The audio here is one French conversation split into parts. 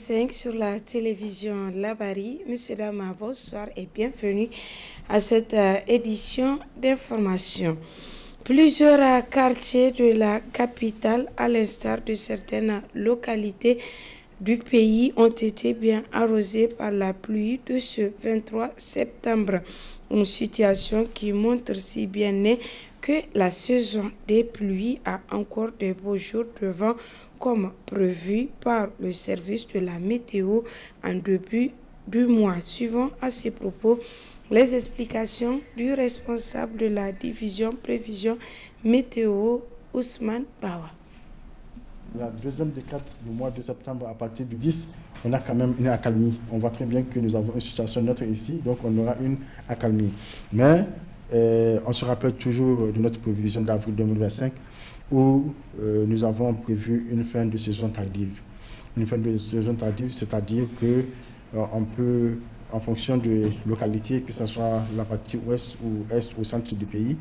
2025 sur la télévision Labari. Monsieur Dama, bonsoir et bienvenue à cette édition d'information. Plusieurs quartiers de la capitale, à l'instar de certaines localités du pays, ont été bien arrosés par la pluie de ce 23 septembre. Une situation qui montre si bien est que la saison des pluies a encore de beaux jours devant, comme prévu par le service de la météo en début du mois. Suivant à ces propos les explications du responsable de la division prévision météo, Ousmane Bawa. La deuxième décade du mois de septembre, à partir du 10, on a quand même une accalmie. On voit très bien que nous avons une situation neutre ici, donc on aura une accalmie. Mais on se rappelle toujours de notre prévision d'avril 2025 où nous avons prévu une fin de saison tardive. Une fin de saison tardive, c'est-à-dire que on peut, en fonction de localité, que ce soit la partie ouest ou est ou centre du pays,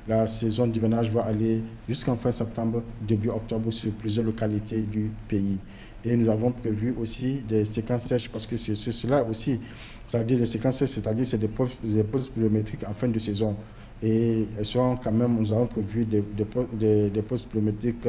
la saison d'hivernage va aller jusqu'en fin septembre, début octobre sur plusieurs localités du pays. Et nous avons prévu aussi des séquences sèches, parce que c'est cela aussi, ça veut dire des séquences sèches, c'est-à-dire c'est des pauses pluviométriques en fin de saison. Et elles sont quand même, nous avons prévu des pauses pluviométriques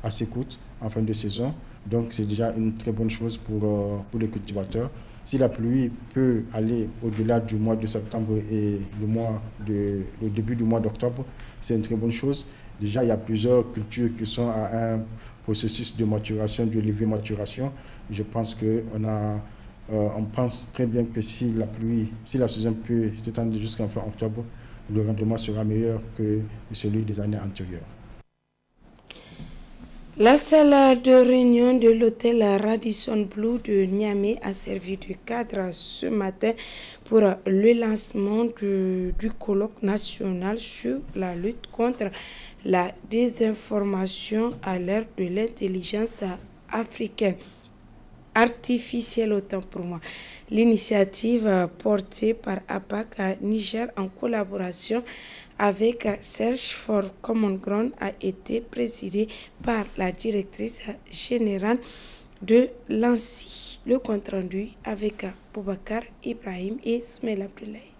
assez courtes en fin de saison. Donc c'est déjà une très bonne chose pour les cultivateurs. Si la pluie peut aller au-delà du mois de septembre et le début du mois d'octobre, c'est une très bonne chose. Déjà, il y a plusieurs cultures qui sont à un processus de maturation, de lévé-maturation. Je pense on pense très bien que si la saison peut s'étendre jusqu'en fin octobre, le rendement sera meilleur que celui des années antérieures. La salle de réunion de l'hôtel Radisson Blu de Niamey a servi de cadre ce matin pour le lancement du colloque national sur la lutte contre la désinformation à l'ère de l'intelligence artificielle, autant pour moi. L'initiative portée par APAC Niger en collaboration avec Search for Common Ground a été présidée par la directrice générale de l'ANSI. Le compte-rendu avec Boubacar Ibrahim et Smail Abdoulaye.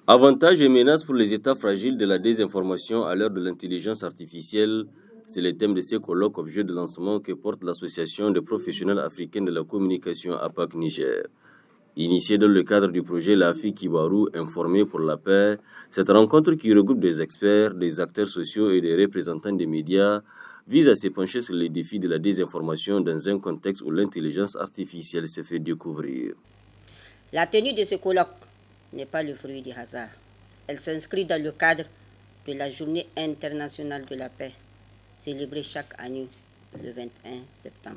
Avantages et menaces pour les États fragiles de la désinformation à l'heure de l'intelligence artificielle, c'est le thème de ce colloque objet de lancement que porte l'Association des professionnels africains de la communication APAC Niger. Initiée dans le cadre du projet Lafi Kibarou, Informé pour la paix, cette rencontre qui regroupe des experts, des acteurs sociaux et des représentants des médias vise à se pencher sur les défis de la désinformation dans un contexte où l'intelligence artificielle se fait découvrir. La tenue de ce colloque n'est pas le fruit du hasard. Elle s'inscrit dans le cadre de la Journée internationale de la paix, célébrée chaque année le 21 septembre.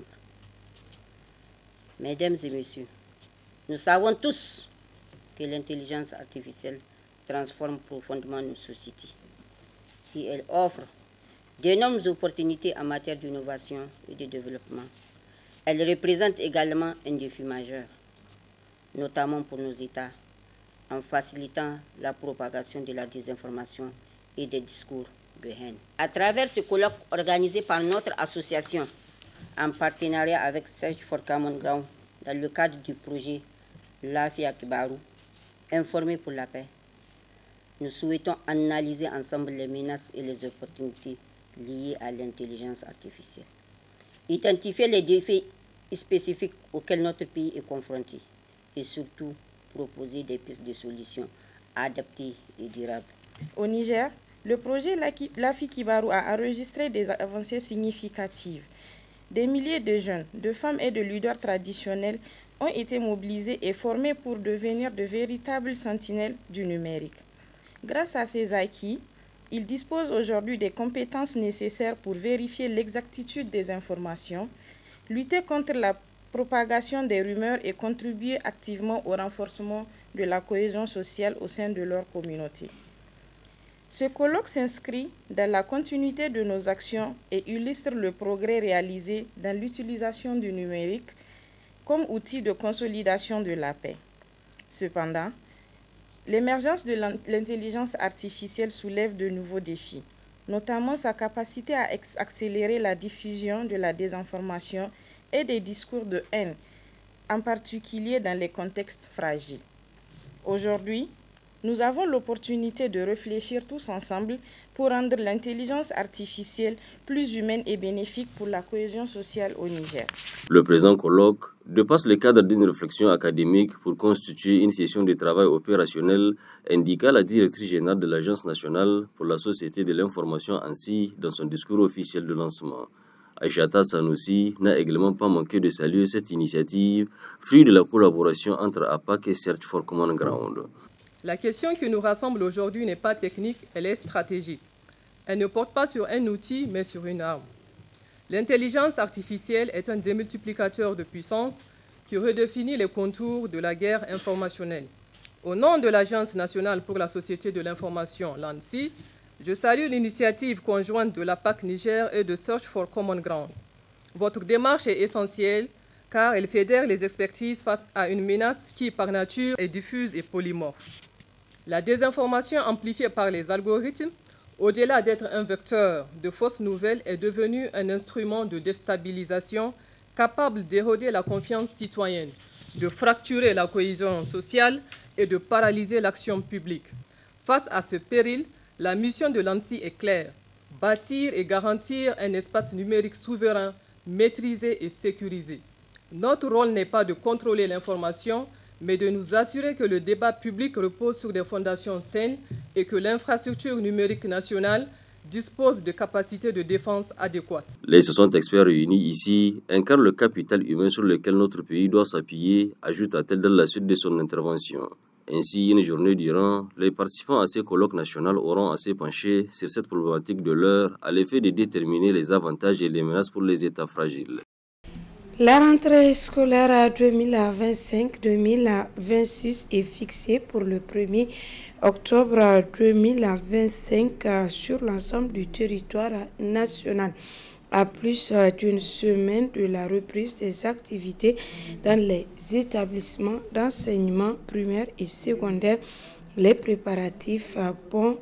Mesdames et messieurs, nous savons tous que l'intelligence artificielle transforme profondément nos sociétés. Si elle offre d'énormes opportunités en matière d'innovation et de développement, elle représente également un défi majeur, notamment pour nos États, en facilitant la propagation de la désinformation et des discours de haine. À travers ce colloque organisé par notre association, en partenariat avec Search for Common Ground, dans le cadre du projet Lafi Kibarou, Informé pour la paix, nous souhaitons analyser ensemble les menaces et les opportunités liées à l'intelligence artificielle, identifier les défis spécifiques auxquels notre pays est confronté et surtout proposer des pistes de solutions adaptées et durables. Au Niger, le projet Lafi Kibarou a enregistré des avancées significatives. Des milliers de jeunes, de femmes et de leaders traditionnels ont été mobilisés et formés pour devenir de véritables sentinelles du numérique. Grâce à ces acquis, ils disposent aujourd'hui des compétences nécessaires pour vérifier l'exactitude des informations, lutter contre la propagation des rumeurs et contribuer activement au renforcement de la cohésion sociale au sein de leur communauté. Ce colloque s'inscrit dans la continuité de nos actions et illustre le progrès réalisé dans l'utilisation du numérique comme outil de consolidation de la paix. Cependant, l'émergence de l'intelligence artificielle soulève de nouveaux défis, notamment sa capacité à accélérer la diffusion de la désinformation et des discours de haine, en particulier dans les contextes fragiles. Aujourd'hui, nous avons l'opportunité de réfléchir tous ensemble pour rendre l'intelligence artificielle plus humaine et bénéfique pour la cohésion sociale au Niger. Le présent colloque dépasse le cadre d'une réflexion académique pour constituer une session de travail opérationnel, indiqua la directrice générale de l'Agence nationale pour la société de l'information ANSSI dans son discours officiel de lancement. Aïchata Sanoussi n'a également pas manqué de saluer cette initiative, fruit de la collaboration entre APAC et Search for Common Ground. La question qui nous rassemble aujourd'hui n'est pas technique, elle est stratégique. Elle ne porte pas sur un outil, mais sur une arme. L'intelligence artificielle est un démultiplicateur de puissance qui redéfinit les contours de la guerre informationnelle. Au nom de l'Agence nationale pour la société de l'information, l'ANSSI, je salue l'initiative conjointe de l'APAC Niger et de Search for Common Ground. Votre démarche est essentielle car elle fédère les expertises face à une menace qui, par nature, est diffuse et polymorphe. La désinformation amplifiée par les algorithmes, au-delà d'être un vecteur de fausses nouvelles, est devenue un instrument de déstabilisation capable d'éroder la confiance citoyenne, de fracturer la cohésion sociale et de paralyser l'action publique. Face à ce péril, la mission de l'ANSSI est claire: bâtir et garantir un espace numérique souverain, maîtrisé et sécurisé. Notre rôle n'est pas de contrôler l'information, mais de nous assurer que le débat public repose sur des fondations saines et que l'infrastructure numérique nationale dispose de capacités de défense adéquates. Les 60 experts réunis ici incarnent le capital humain sur lequel notre pays doit s'appuyer, ajoute-t-elle dans la suite de son intervention. Ainsi, une journée durant, les participants à ces colloques nationaux auront à se pencher sur cette problématique de l'heure à l'effet de déterminer les avantages et les menaces pour les États fragiles. La rentrée scolaire 2025-2026 est fixée pour le 1er octobre 2025 sur l'ensemble du territoire national. À plus d'une semaine de la reprise des activités dans les établissements d'enseignement primaire et secondaire, les préparatifs vont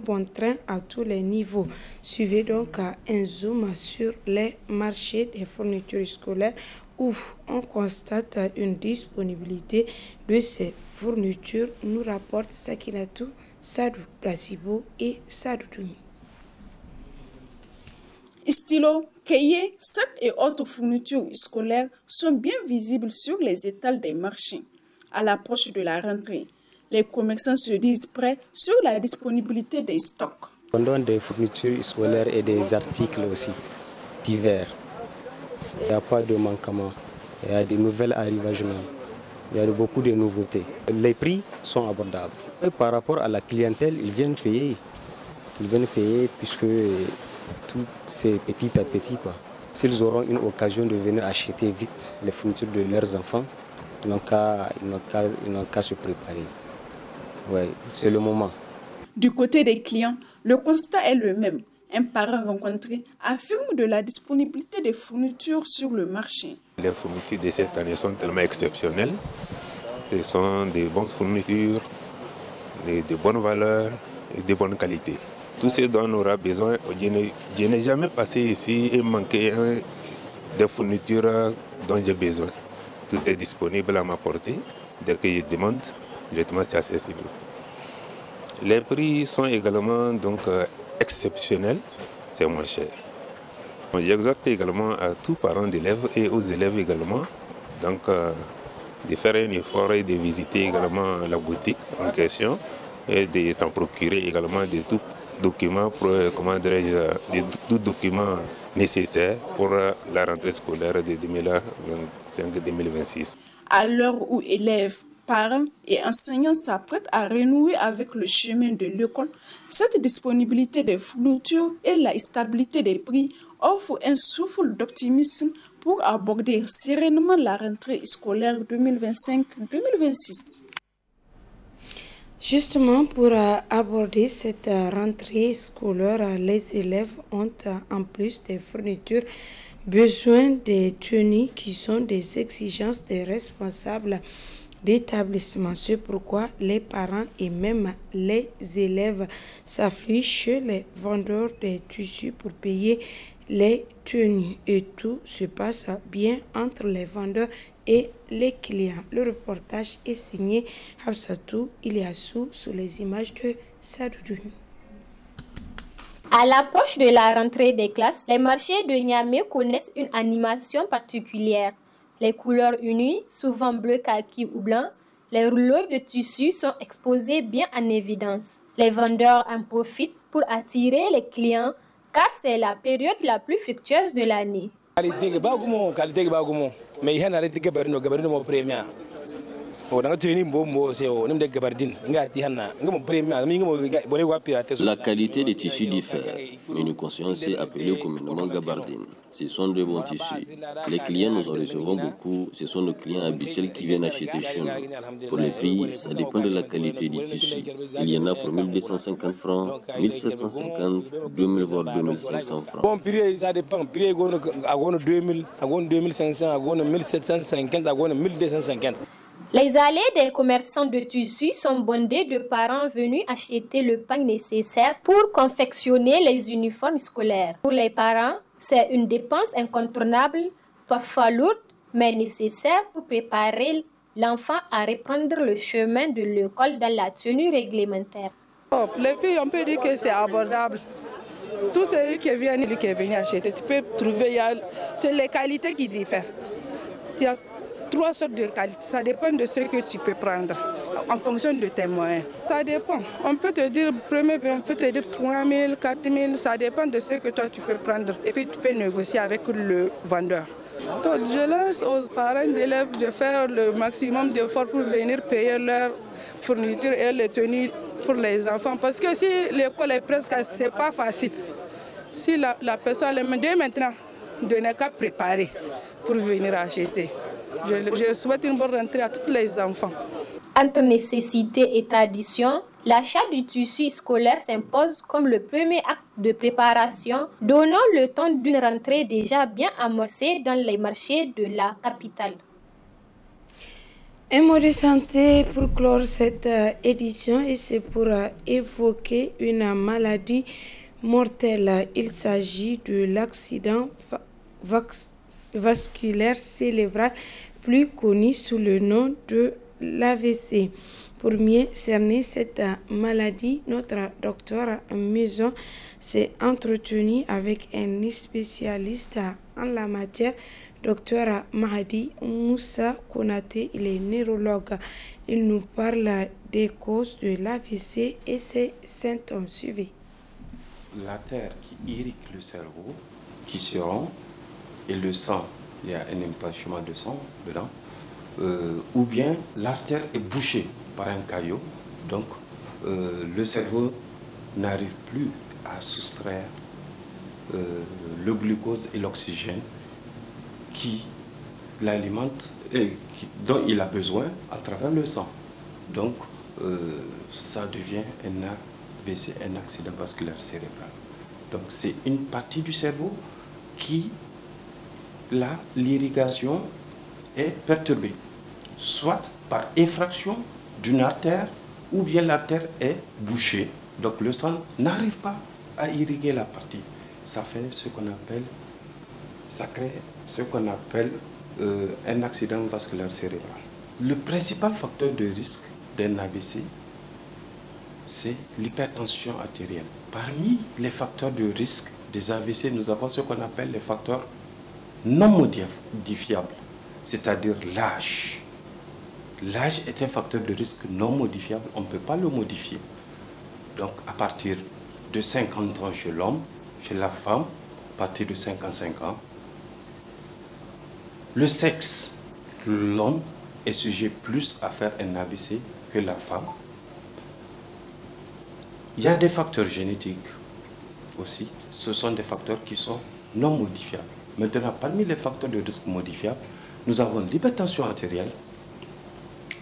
bon train à tous les niveaux. Suivez donc un zoom sur les marchés des fournitures scolaires où on constate une disponibilité de ces fournitures, nous rapportent Sakinatou, Sadou Gazibo et Sadou Doumi. Stylos, cahiers, sacs et autres fournitures scolaires sont bien visibles sur les étals des marchés. À l'approche de la rentrée, les commerçants se disent prêts sur la disponibilité des stocks. On donne des fournitures scolaires et des articles aussi divers. Il n'y a pas de manquement. Il y a des nouvelles arrivages même. Il y a beaucoup de nouveautés. Les prix sont abordables. Et par rapport à la clientèle, ils viennent payer. Ils viennent payer puisque tout c'est petit à petit, quoi. S'ils auront une occasion de venir acheter vite les fournitures de leurs enfants, ils n'ont qu'à se préparer. Ouais, c'est le moment. Du côté des clients, le constat est le même. Un parent rencontré affirme de la disponibilité des fournitures sur le marché. Les fournitures de cette année sont tellement exceptionnelles. Ce sont des bonnes fournitures, de bonnes valeurs et de bonne qualité. Tout ce dont on aura besoin, je n'ai jamais passé ici et manqué des fournitures dont j'ai besoin. Tout est disponible à ma portée. Dès que je demande, directement c'est accessible. Les prix sont également donc exceptionnels, c'est moins cher. J'exhorte également à tous parents d'élèves et aux élèves également donc, de faire un effort et de visiter également la boutique en question et de s'en procurer également de tout documents, tout document nécessaire pour la rentrée scolaire de 2025-2026. À l'heure où élèves, parents et enseignants s'apprêtent à renouer avec le chemin de l'école, cette disponibilité des fournitures et la stabilité des prix offrent un souffle d'optimisme pour aborder sereinement la rentrée scolaire 2025-2026. Justement, pour aborder cette rentrée scolaire, les élèves ont, en plus des fournitures, besoin des tenues qui sont des exigences des responsables d'établissement. C'est pourquoi les parents et même les élèves s'affluent chez les vendeurs de tissus pour payer les tenues. Et tout se passe bien entre les vendeurs et les clients. Le reportage est signé Hafsatou Iliassou sous les images de Sadoudou. À l'approche de la rentrée des classes, les marchés de Niamey connaissent une animation particulière. Les couleurs unies, souvent bleu, kaki ou blanc, les rouleaux de tissu sont exposés bien en évidence. Les vendeurs en profitent pour attirer les clients car c'est la période la plus fructueuse de l'année. La qualité des tissus diffère, mais nous conseillons ces appelés communément gabardines. Ce sont de bons tissus. Les clients, nous en recevons beaucoup. Ce sont nos clients habituels qui viennent acheter chez nous. Pour les prix, ça dépend de la qualité du tissu. Il y en a pour 1250 francs, 1750, 2000 voire 2500 francs. Bon prix, ça dépend. Prix est 2000, 2500, 1750, 1250. Les allées des commerçants de tissus sont bondées de parents venus acheter le pain nécessaire pour confectionner les uniformes scolaires. Pour les parents, c'est une dépense incontournable, parfois lourde, mais nécessaire pour préparer l'enfant à reprendre le chemin de l'école dans la tenue réglementaire. Les filles, on peut dire que c'est abordable. Tous ceux qui viennent acheter, tu peux trouver, c'est les qualités qui diffèrent. Il y a 3 sortes de qualités, ça dépend de ce que tu peux prendre, en fonction de tes moyens. Ça dépend, on peut te dire, on peut te dire 3 000, 4 000, ça dépend de ce que toi tu peux prendre. Et puis tu peux négocier avec le vendeur. Donc, je laisse aux parents d'élèves de faire le maximum d'efforts pour venir payer leur fourniture et les tenues pour les enfants. Parce que si l'école est presque, c'est pas facile. Si la personne, dès maintenant, de ne qu'à préparer pour venir acheter. Je souhaite une bonne rentrée à tous les enfants. Entre nécessité et tradition, l'achat du tissu scolaire s'impose comme le premier acte de préparation, donnant le temps d'une rentrée déjà bien amorcée dans les marchés de la capitale. Un mot de santé pour clore cette édition et c'est pour évoquer une maladie mortelle. Il s'agit de l'accident vasculaire cérébral, plus connu sous le nom de l'AVC. Pour mieux cerner cette maladie, notre docteur Maison s'est entretenu avec un spécialiste en la matière, docteur Mahdi Moussa Konaté. Il est neurologue. Il nous parle des causes de l'AVC et ses symptômes. Suivez. L'artère qui irrigue le cerveau, qui se rompt, et le sang, il y a un empêchement de sang dedans, ou bien l'artère est bouchée par un caillot, donc le cerveau n'arrive plus à soustraire le glucose et l'oxygène qui l'alimente et dont il a besoin à travers le sang. Donc ça devient un AVC, un accident vasculaire cérébral. Donc c'est une partie du cerveau qui l'irrigation est perturbée, soit par effraction d'une artère ou bien l'artère est bouchée, donc le sang n'arrive pas à irriguer la partie. Ça fait ce qu'on appelle, ça crée ce qu'on appelle un accident vasculaire cérébral. Le principal facteur de risque d'un AVC, c'est l'hypertension artérielle. Parmi les facteurs de risque des AVC, nous avons ce qu'on appelle les facteurs non modifiables, c'est-à-dire l'âge. L'âge est un facteur de risque non modifiable, on ne peut pas le modifier. Donc à partir de 50 ans chez l'homme, chez la femme, à partir de 55 ans, le sexe, l'homme est sujet plus à faire un AVC que la femme. Il y a des facteurs génétiques aussi, ce sont des facteurs qui sont non modifiables. Maintenant, parmi les facteurs de risque modifiables, nous avons l'hypertension artérielle,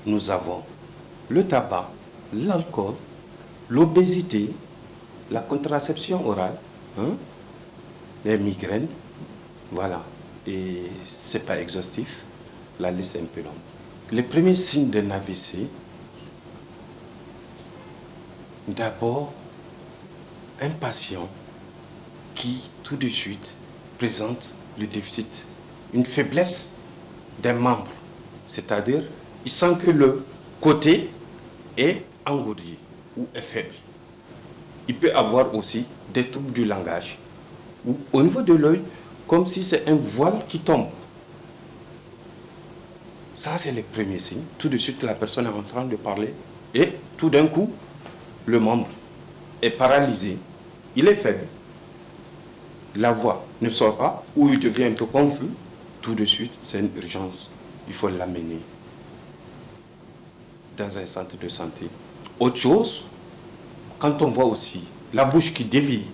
nous avons le tabac, l'alcool, l'obésité, la contraception orale, les migraines, voilà. Et ce n'est pas exhaustif, la liste est un peu longue. Les premiers signes d'un AVC, d'abord, un patient qui, tout de suite, présente le déficit, une faiblesse d'un membre C'est-à-dire, il sent que le côté est engourdi ou est faible. Il peut avoir aussi des troubles du langage, ou au niveau de l'œil, comme si c'est un voile qui tombe. Ça, c'est les premiers signes. Tout de suite, la personne est en train de parler et tout d'un coup, le membre est paralysé, il est faible, la voix ne sort pas ou il devient un peu confus. Tout de suite, c'est une urgence. Il faut l'amener dans un centre de santé. Autre chose, quand on voit aussi la bouche qui dévie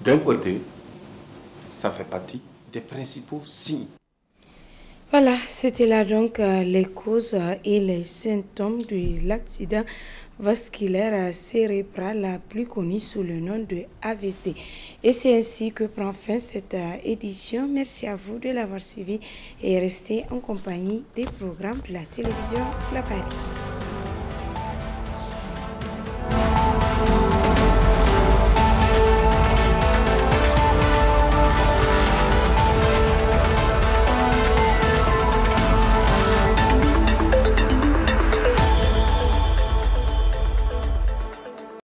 d'un côté, ça fait partie des principaux signes. Voilà, c'était là donc les causes et les symptômes de l'accident vasculaire cérébral plus connu sous le nom de AVC. Et c'est ainsi que prend fin cette édition. Merci à vous de l'avoir suivi et restez en compagnie des programmes de la télévision La Paris.